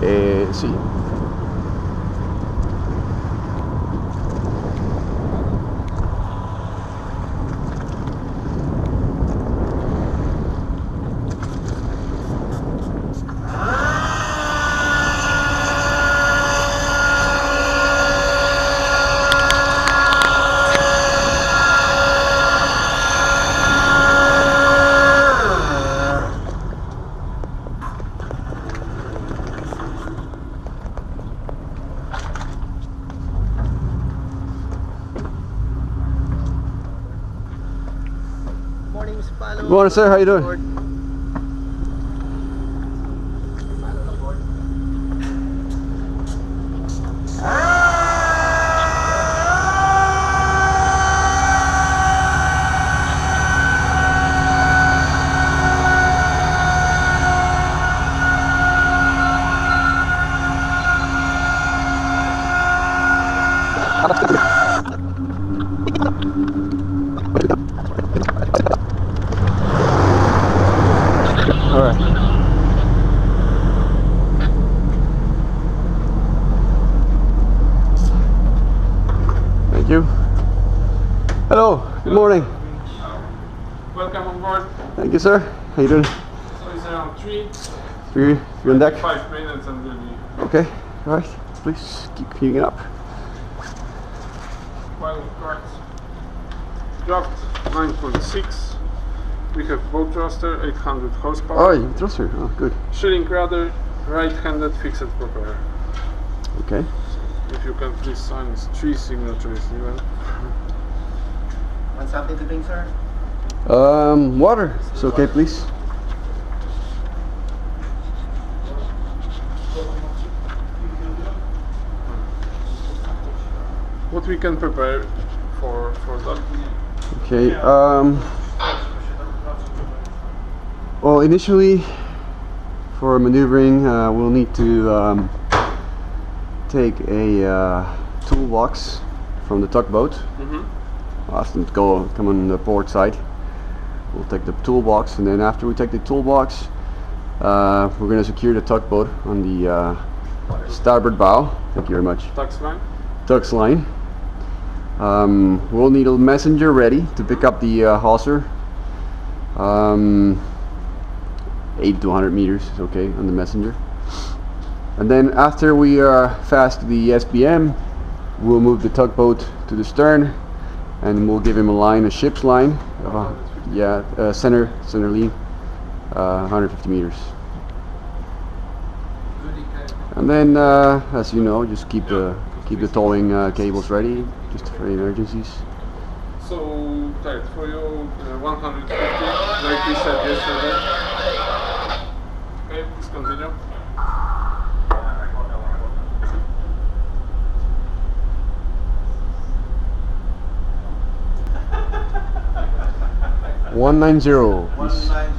Sí. Good morning, sir. How you doing? All right. Thank you. Hello. Good morning. Welcome on board. Thank you, sir. How you doing? So it's around 3. You're on deck. 5 minutes and we'll be. Okay. All right. Please keep queuing it up. Pilot cards. Draft 9.6. We have bow thruster, 800 horsepower. Oh, you thruster. Oh, good. Shearing rudder, right-handed fixed propeller. Okay. If you can please sign, it's 3 signatures even. Want something to drink, sir? Water. It's okay, please. What we can prepare for that? Okay. Well, initially, for maneuvering, we'll need to take a toolbox from the tugboat. Ask them to come on the port side. We'll take the toolbox, and then after we take the toolbox, we're going to secure the tugboat on the starboard bow. Thank you very much. Tax line? Tug's line. We'll need a messenger ready to pick up the hawser. 80 to 100 meters is okay on the messenger. And then after we fast the SBM, we'll move the tugboat to the stern, and we'll give him a line, a ship's line. Center lean, 150 meters. And then, as you know, just keep the towing cables ready, just for emergencies. So, tight for you, 150, like we said yesterday. Okay, please continue. $190. 190.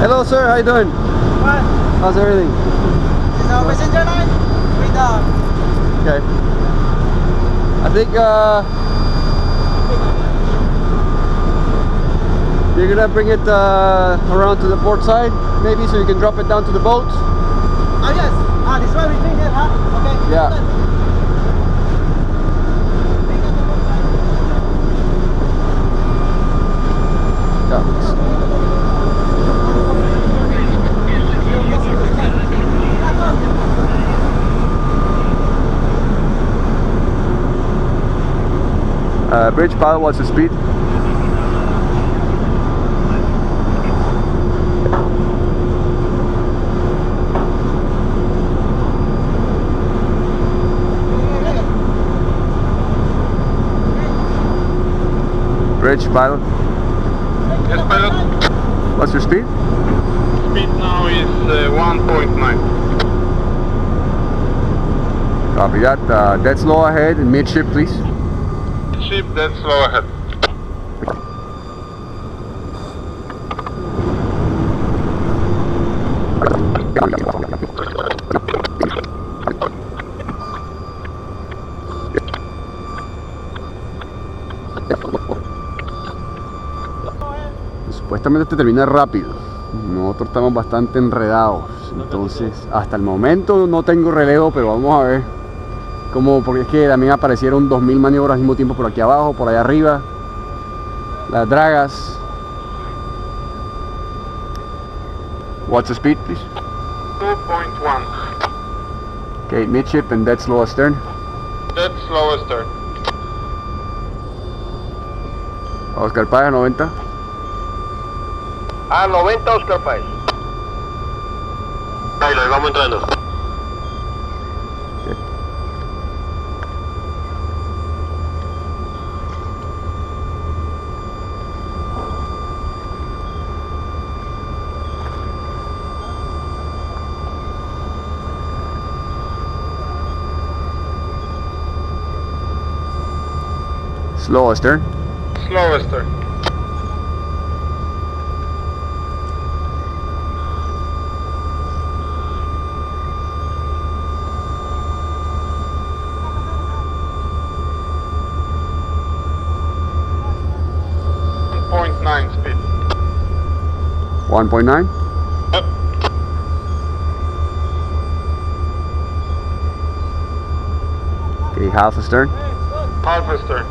Hello sir, how you doing? What? How's everything? Is our passenger line? With Okay. I think you're gonna bring it around to the port side, maybe, so you can drop it down to the boat. Ah yes. Ah, this one we bring it, huh? Okay. Yeah. Bridge pilot, what's the speed? Bridge pilot, Yes, pilot. what's your speed? Speed now is 1.9. Copy that. Dead slow ahead and midship, please. Ship, that's slow ahead. Supuestamente te termina rápido. Nosotros estamos bastante enredados. Entonces, hasta el momento no tengo relevo, pero vamos a ver cómo, porque es que también aparecieron 2000 maniobras al mismo tiempo por aquí abajo, por allá arriba. Las dragas. What's the speed, please? 2.1. Okay, midship and dead slow astern. That's slow start. Oscar Páez, 90. Ah, 90 Oscar Páez. Ahí lo vamos entrando. Slow astern. Slow start. Speed. 1.9. Yep. Okay, half astern. Half astern.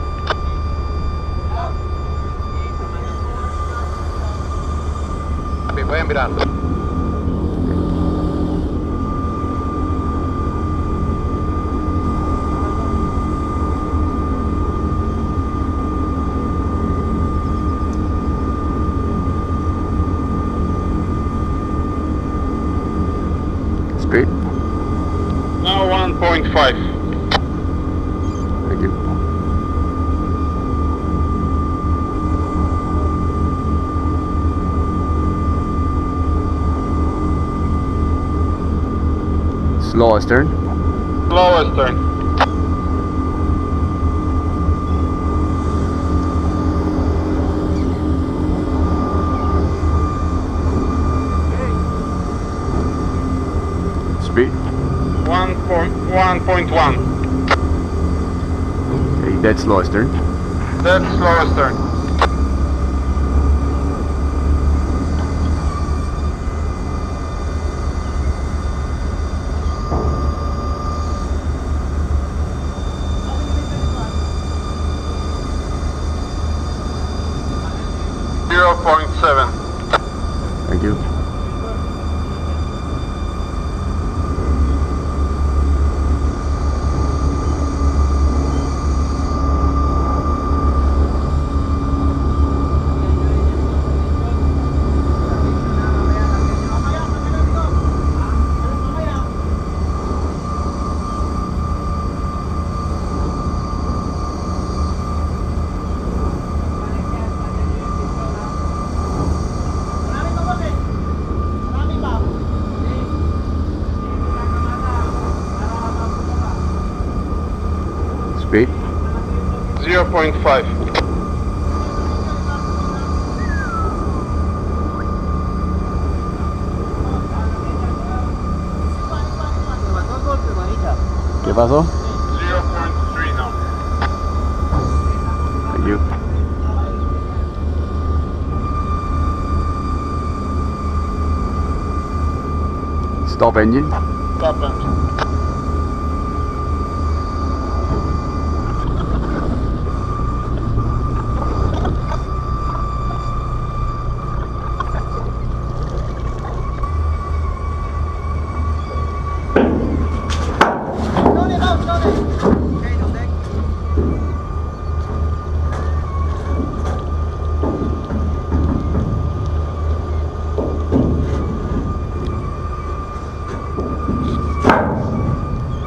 Voy mirando. 0.5. Thank you. Slow astern. Slow astern. Speed. 1.1. Okay, dead slow astern. That's slow astern. Thank you. Speed. 0.5. ¿Qué pasó? 0.3 now. Thank you. Stop engine. Stop engine.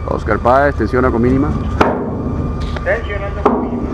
Oscar Páez, tensiona con mínima. Tensionando con mínima.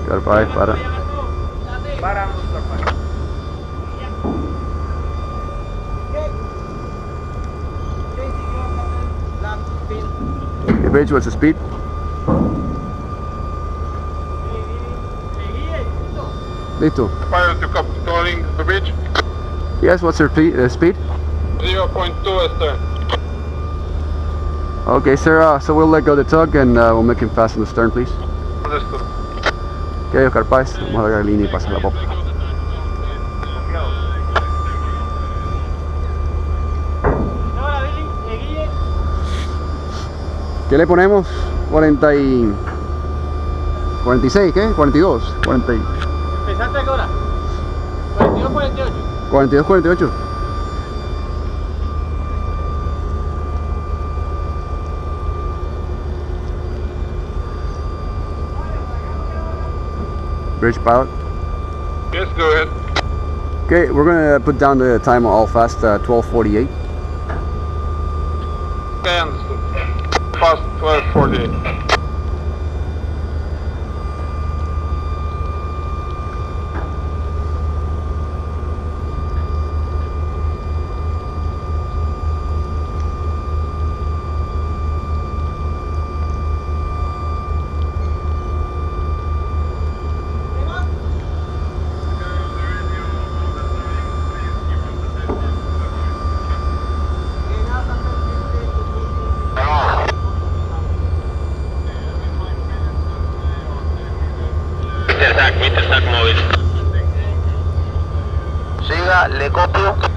Oscar Páez, para. Paramos, capaz. Okay, Bridge, what's the speed? Listo. Pilot to copy. Calling the bridge. Yes, what's your speed? 0.2 astern. Okay, sir, so we'll let go of the tug and we'll make him fasten the stern, please. Understood. Okay, Oscar Páez, vamos a alargar la línea y pasar la popa. ¿Qué le ponemos? 40 y... 46, ¿qué? 42, 40 y... ¿Empezaste a qué hora? 42, 48. 42, 48. Bridge pilot. Yes, go ahead. Okay, we're gonna put down the time on all fast 12:48. Okay, understood. Fast 12:48. móvil. Siga, le copio.